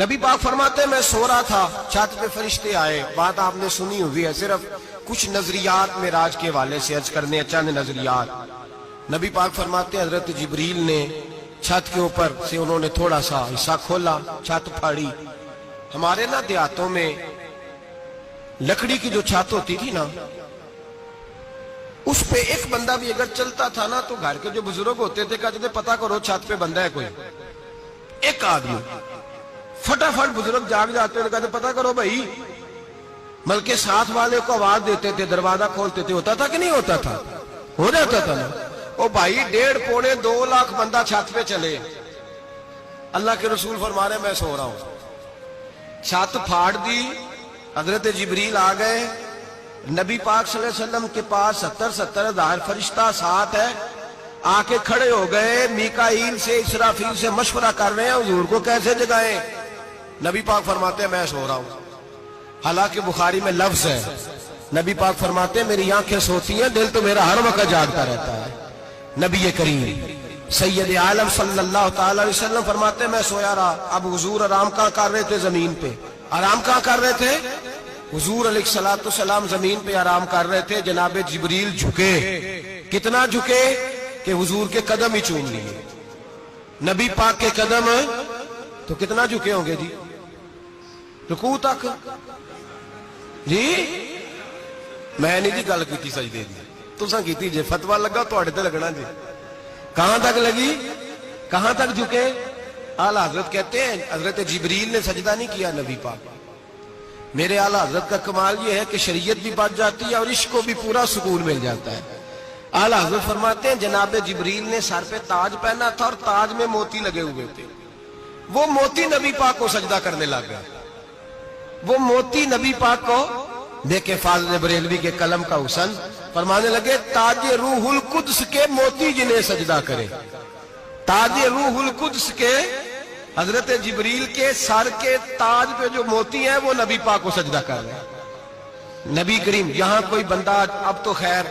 نبی پاک فرماتے ہیں میں سو رہا تھا، چھت پہ فرشتے آئے، بات آپ نے سنی ہوئی ہے، صرف کچھ نظریات معراج کے حوالے سے عرض کرنے ہیں، چند نظریات۔ نبی پاک فرماتے ہیں حضرت جبریل نے چھت کے اوپر سے انہوں نے تھوڑا سا حصہ کھولا، چھت پھاڑی۔ ہمارے نا دیہاتوں میں لکڑی کی جو چھت ہوتی تھی نا، اس پہ ایک بندہ بھی اگر چلتا تھا نا تو گھر کے جو بزرگ ہوتے تھے کہتے تھے پتہ کرو چھت پہ بندہ ہے کوئی، ایک آدمی فٹافٹ بزرگ جاگ جاتے تھے، کہتے پتہ کرو بھائی، بلکہ ساتھ والے کو آواز دیتے تھے، دروازہ کھولتے تھے، ہوتا تھا کہ نہیں ہوتا تھا؟ ہو جاتا تھا نا۔ او بھائی 1.5 پونے 2 لاکھ بندہ چھت پہ چلے، اللہ کے رسول فرما رہے میں سو رہا ہوں، چھت پھاڑ دی، حضرت جبریل آ گئے، نبی پاک صلی اللہ علیہ وسلم کے پاس 70 ہزار فرشتہ ساتھ ہے، آ کے کھڑے ہو گئے، میکائیل سے اسرافیل سے مشورہ کر رہے ہیں حضور کو کیسے جگائیں۔ نبی پاک فرماتے ہیں میں سو رہا ہوں، حالانکہ بخاری میں لفظ ہے، نبی پاک فرماتے ہیں میری آنکھیں سوتی ہیں، دل تو میرا ہر وقت جاگتا رہتا ہے۔ نبی کریم سید عالم صلی اللہ تعالی علیہ وسلم فرماتے ہیں میں سویا رہا، اب حضور آرام کہاں کر رہے تھے؟ زمین پہ۔ آرام کہاں کر رہے تھے؟ حضور علیہ السلام زمین پہ آرام کر رہے تھے، جناب جبریل جھکے، کتنا جھکے کہ حضور کے قدم ہی چوم لیے، نبی پاک کے قدم تو کتنا جھکے ہوں گے جی؟ رکوع تک جی؟ میں نہیں جی گل کی سجدے دی، تساں کیتی جے، فتویٰ لگا تو تے لگنا جی۔ کہاں تک لگی؟ کہاں تک جھکے؟ اعلیٰ حضرت کہتے ہیں حضرت جبریل نے سجدہ نہیں کیا نبی پاک۔ میرے اعلیٰ حضرت کا کمال یہ ہے کہ شریعت بھی بچ جاتی ہے اور عشق کو بھی پورا سکون مل جاتا ہے۔ اعلیٰ حضرت فرماتے ہیں جناب جبریل نے سر پہ تاج پہنا تھا اور تاج میں موتی لگے ہوئے تھے، وہ موتی نبی پاک کو سجدہ کرنے لگ گئے، وہ موتی نبی پاک کو دیکھے فاضل بریلوی کے قلم کا حسن، فرمانے لگے تاج روح القدس کے موتی جنہیں سجدہ کرے، تاج روح القدس کے حضرت جبریل کے سر کے تاج پہ جو موتی ہیں وہ نبی پاک کو سجدہ کر رہے ہیں۔ نبی کریم یہاں کوئی بندہ، اب تو خیر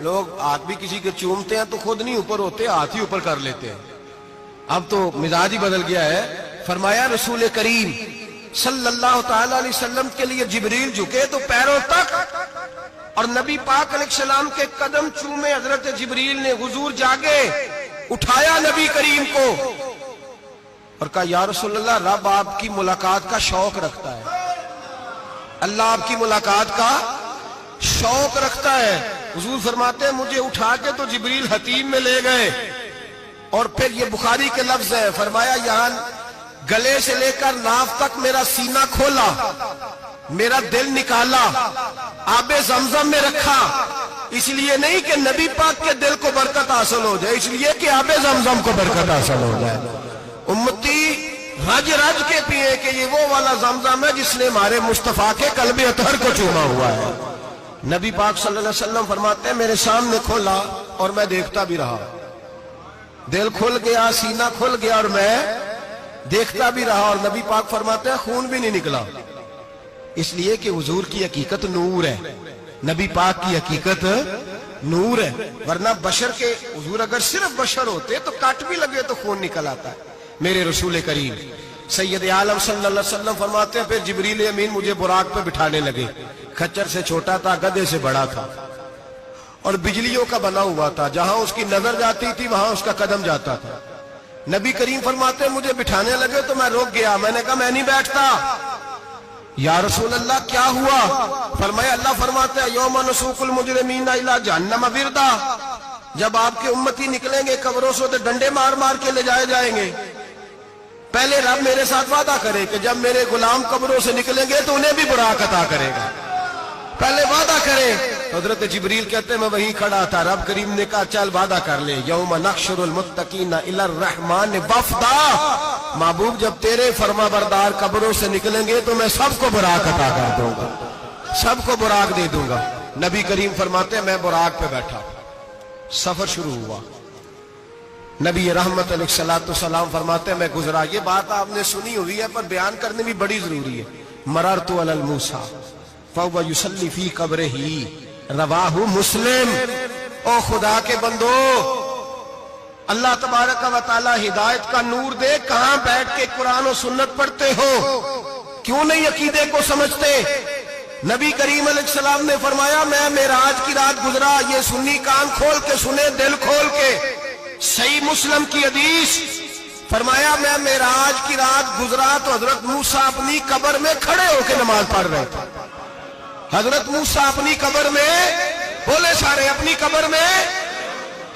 لوگ ہاتھ بھی کسی کے چومتے ہیں تو خود نہیں اوپر ہوتے، ہاتھ ہی اوپر کر لیتے ہیں، اب تو مزاج ہی بدل گیا ہے۔ فرمایا رسول کریم صلی اللہ تعالی علیہ وسلم کے لیے جبریل جھکے تو پیروں تک، اور نبی پاک علیہ السلام کے قدم چومے حضرت جبریل نے، حضور جاگے، اٹھایا نبی کریم کو اور کہا یا رسول اللہ، رب آپ کی ملاقات کا شوق رکھتا ہے، اللہ آپ کی ملاقات کا شوق رکھتا ہے۔ حضور فرماتے ہیں مجھے اٹھا کے تو جبریل حتیم میں لے گئے، اور پھر یہ بخاری کے لفظ ہے، فرمایا یہاں گلے سے لے کر ناف تک میرا سینہ کھولا، میرا دل نکالا، آب زمزم میں رکھا، اس لیے نہیں کہ نبی پاک کے دل کو برکت حاصل ہو جائے، اس لیے کہ آب زمزم کو برکت حاصل ہو جائے۔ امتی رج رج کے پیئے کہ یہ وہ والا زمزم ہے جس نے ہمارے مصطفیٰ کے قلب اطہر کو چوما ہوا ہے۔ نبی پاک صلی اللہ علیہ وسلم فرماتے ہیں میرے سامنے کھولا اور میں دیکھتا بھی رہا، دل کھل گیا، سینہ کھل گیا اور میں دیکھتا بھی رہا، اور نبی پاک فرماتے ہیں خون بھی نہیں نکلا، اس لیے کہ حضور کی حقیقت نور ہے، نبی پاک کی حقیقت نور ہے، ورنہ بشر کے حضور اگر صرف بشر ہوتے تو کٹ بھی لگے تو خون نکل آتا ہے۔ میرے رسول کریم سید عالم صلی اللہ علیہ وسلم فرماتے ہیں پھر جبریل امین مجھے براق پہ بٹھانے لگے، کھچر سے چھوٹا تھا، گدھے سے بڑا تھا، اور بجلیوں کا بنا ہوا تھا، جہاں اس کی نظر جاتی تھی وہاں اس کا قدم جاتا تھا۔ نبی کریم فرماتے ہیں مجھے بٹھانے لگے تو میں رک گیا، میں نے کہا میں نہیں بیٹھتا۔ یا رسول اللہ کیا ہوا؟ فرمایا اللہ فرماتے ہیں یوم نسوق المجرمین الی جہنم وردا، جب آپ کے امتی نکلیں گے قبروں سے تو ڈنڈے مار مار کے لے جائے جائیں گے، پہلے رب میرے ساتھ وعدہ کرے کہ جب میرے غلام قبروں سے نکلیں گے تو انہیں بھی براق عطا کرے گا، پہلے وعدہ کرے۔ حضرت جبریل کہتے ہیں میں وہیں کھڑا تھا، رب کریم نے کہا چل وعدہ کر لے، یوم نحشر المتقین الی الرحمن وفدا، محبوب جب تیرے فرما بردار قبروں سے نکلیں گے تو میں سب کو براق عطا کر دوں گا، سب کو براق دے دوں گا۔ نبی کریم فرماتے ہیں میں براق پہ بیٹھا، سفر شروع ہوا، نبی رحمت علیہ السلام فرماتے ہیں میں گزرا۔ یہ بات آپ نے سنی ہوئی ہے پر بیان کرنے بھی بڑی ضروری ہے۔ مررت علی الموسیٰ فہو یصلی فی قبرہ، رواہ مسلم۔ او خدا کے بندو، اللہ تبارک و تعالی ہدایت کا نور دے، کہاں بیٹھ کے قرآن و سنت پڑھتے ہو؟ کیوں نہیں عقیدے کو سمجھتے؟ نبی کریم علیہ السلام نے فرمایا میں معراج کی رات گزرا، یہ سنی کان کھول کے سنے، دل کھول کے۔ صحیح مسلم کی حدیث، فرمایا میں معراج کی رات گزرا تو حضرت موسیٰ اپنی قبر میں کھڑے ہو کے نماز پڑھ رہے تھے۔ حضرت موسیٰ اپنی قبر میں، بولے سارے، اپنی قبر میں،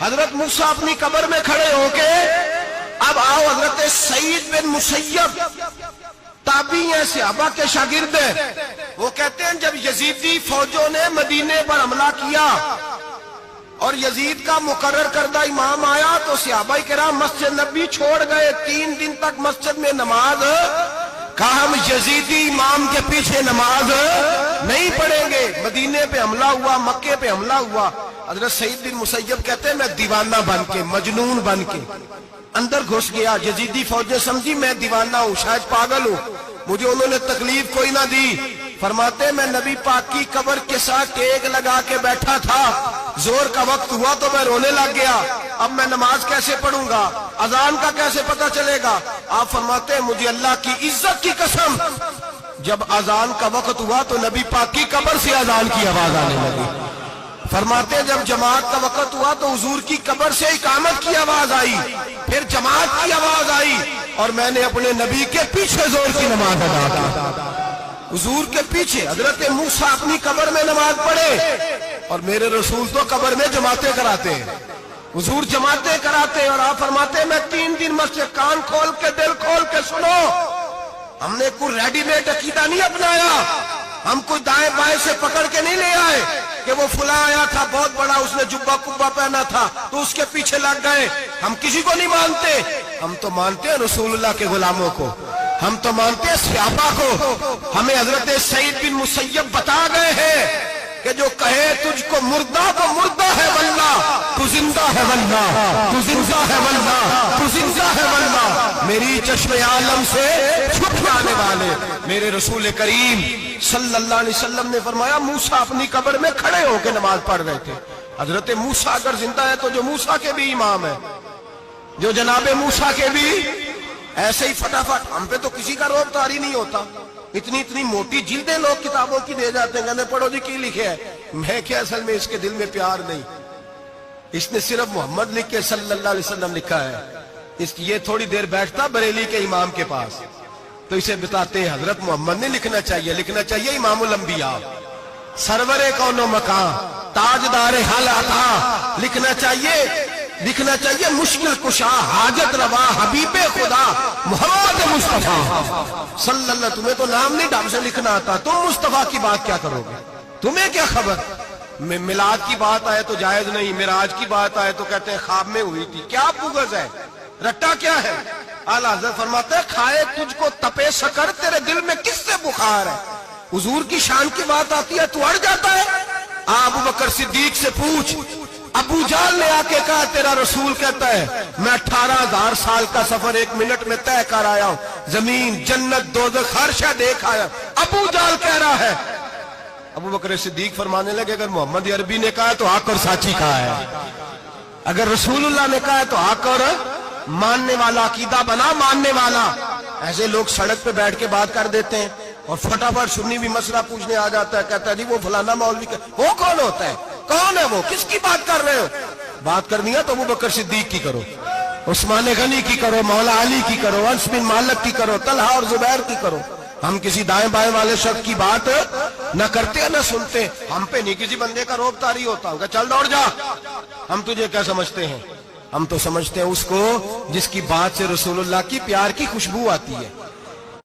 حضرت موسیٰ اپنی قبر میں کھڑے ہو کے۔ اب آؤ، حضرت سعید بن مسیب تابعی ہیں، صحابہ کے شاگرد ہیں، وہ کہتے ہیں جب یزیدی فوجوں نے مدینے پر حملہ کیا اور یزید کا مقرر کردہ امام آیا تو صحابہ کرام مسجد نبی چھوڑ گئے، 3 دن تک مسجد میں نماز، کہا ہم یزیدی امام کے پیچھے نماز نہیں پڑھیں گے۔ مدینے پہ حملہ ہوا، مکے پہ حملہ ہوا، حضرت سعید بن مسیب کہتے ہیں میں دیوانہ بن کے، مجنون بن کے اندر گھس گیا۔ یزیدی فوجیں سمجھی میں دیوانہ ہوں، شاید پاگل ہوں، مجھے انہوں نے تکلیف کوئی نہ دی۔ فرماتے میں نبی پاک کی قبر کے ساتھ ٹیک لگا کے بیٹھا تھا، زور کا وقت ہوا تو میں رونے لگ گیا، اب میں نماز کیسے پڑھوں گا، اذان کا کیسے پتہ چلے گا؟ آپ فرماتے ہیں مجھے اللہ کی عزت کی قسم، جب اذان کا وقت ہوا تو نبی پاک کی قبر سے اذان کی آواز آنے لگی۔ فرماتے جب جماعت کا وقت ہوا تو حضور کی قبر سے اقامت کی آواز آئی، پھر جماعت کی آواز آئی، اور میں نے اپنے نبی کے پیچھے زور کی نماز ادا کی، حضور کے پیچھے۔ حضرت موسیٰ اپنی قبر میں نماز پڑھے اور میرے رسول تو قبر میں جماعتیں کراتے ہیں، حضور جماعتیں کراتے ہیں، اور آپ فرماتے میں 3 دن مسجد، کان کھول کے دل کھول کے سنو، ہم نے کوئی ریڈی میڈ عقیدہ نہیں اپنایا، ہم کوئی دائیں بائیں سے پکڑ کے نہیں لے آئے کہ وہ فلاں آیا تھا بہت بڑا، اس نے جبہ کبہ پہنا تھا تو اس کے پیچھے لگ گئے۔ ہم کسی کو نہیں مانتے، ہم تو مانتے ہیں رسول اللہ کے غلاموں کو، ہم تو مانتے ہیں صحابہ کو۔ ہمیں حضرت سعید بن مسیب بتا گئے ہیں کہ جو کہے تجھ کو مردہ تو مردہ ہے واللہ، تو زندہ ہے واللہ، تو زندہ ہے واللہ، تو زندہ ہے واللہ، میری چشم عالم سے چھپ جانے والے میرے رسول کریم صلی اللہ علیہ وسلم نے فرمایا موسیٰ اپنی قبر میں کھڑے ہو کے نماز پڑھ رہے تھے۔ حضرت موسیٰ اگر زندہ ہے تو جو موسیٰ کے بھی امام ہے، جو جناب موسیٰ کے بھی ایسے ہی فٹافٹ، ہم پہ تو کسی کا روب طاری نہیں ہوتا، اتنی موٹی جلدیں لوگ کتابوں کی دے جاتے ہیں، کہتے پڑھو جی کی لکھے ہے، میں کیا اصل میں اس کے دل میں پیار نہیں، اس نے صرف محمد لکھ کے صلی اللہ علیہ وسلم لکھا ہے، اس کی یہ تھوڑی دیر بیٹھتا بریلی کے امام کے پاس تو اسے بتاتے ہیں حضرت محمد نے لکھنا چاہیے، لکھنا چاہیے امام الانبیاء، سرور کون و مکان، تاجدار حال عطا، لکھنا چاہیے مشکل کشا، حاجت روا، حبیب خدا محمد مصطفیٰ صلی اللہ۔ تمہیں تو نام نہیں ڈھنگ سے لکھنا آتا، تم مصطفیٰ کی بات کیا کرو گے؟ تمہیں کیا خبر؟ میلاد کی بات آئے تو جائز نہیں، معراج کی بات آئے تو کہتے ہیں خواب میں ہوئی تھی، کیا بغض ہے، رٹا کیا ہے؟ اعلیٰ حضرت فرماتا ہے کھائے تجھ کو تپے سکر، تیرے دل میں کس سے بخار ہے؟ حضور کی شان کی بات آتی ہے تو اڑ جاتا ہے۔ ابو بکر صدیق سے پوچھ، ابو جہل نے آ کے کہا تیرا رسول کہتا ہے میں 18,000 سال کا سفر 1 منٹ میں طے کر آیا ہوں، زمین جنت دوزخ ہر شے دیکھ آیا، ابو جہل کہہ رہا ہے۔ ابو بکر صدیق فرمانے لگے اگر محمد عربی نے کہا ہے تو حق اور سچی کہا ہے، اگر رسول اللہ نے کہا ہے تو حق اور ماننے والا، عقیدہ بنا ماننے والا۔ ایسے لوگ سڑک پہ بیٹھ کے بات کر دیتے ہیں اور فٹافٹ سنی بھی مسئلہ پوچھنے آ جاتا ہے، کہتا ہے جی وہ فلانا مولوی کا، وہ کون ہوتا ہے، کون ہے وہ، کس کی بات کر رہے ہو؟ بات کرنی ہے تو ابو بکر صدیق کی کرو، عثمان غنی کی کرو، مولا علی کی کرو، انس بن مالک کی کرو، طلحہ اور زبیر کی کرو۔ ہم کسی دائیں بائیں والے شخص کی بات نہ کرتے نہ سنتے، ہم پہ نہیں کسی بندے کا روب طاری ہوتا ہوگا چل دوڑ جا، ہم تجھے کیا سمجھتے ہیں؟ ہم تو سمجھتے ہیں اس کو جس کی بات سے رسول اللہ کی پیار کی خوشبو آتی ہے۔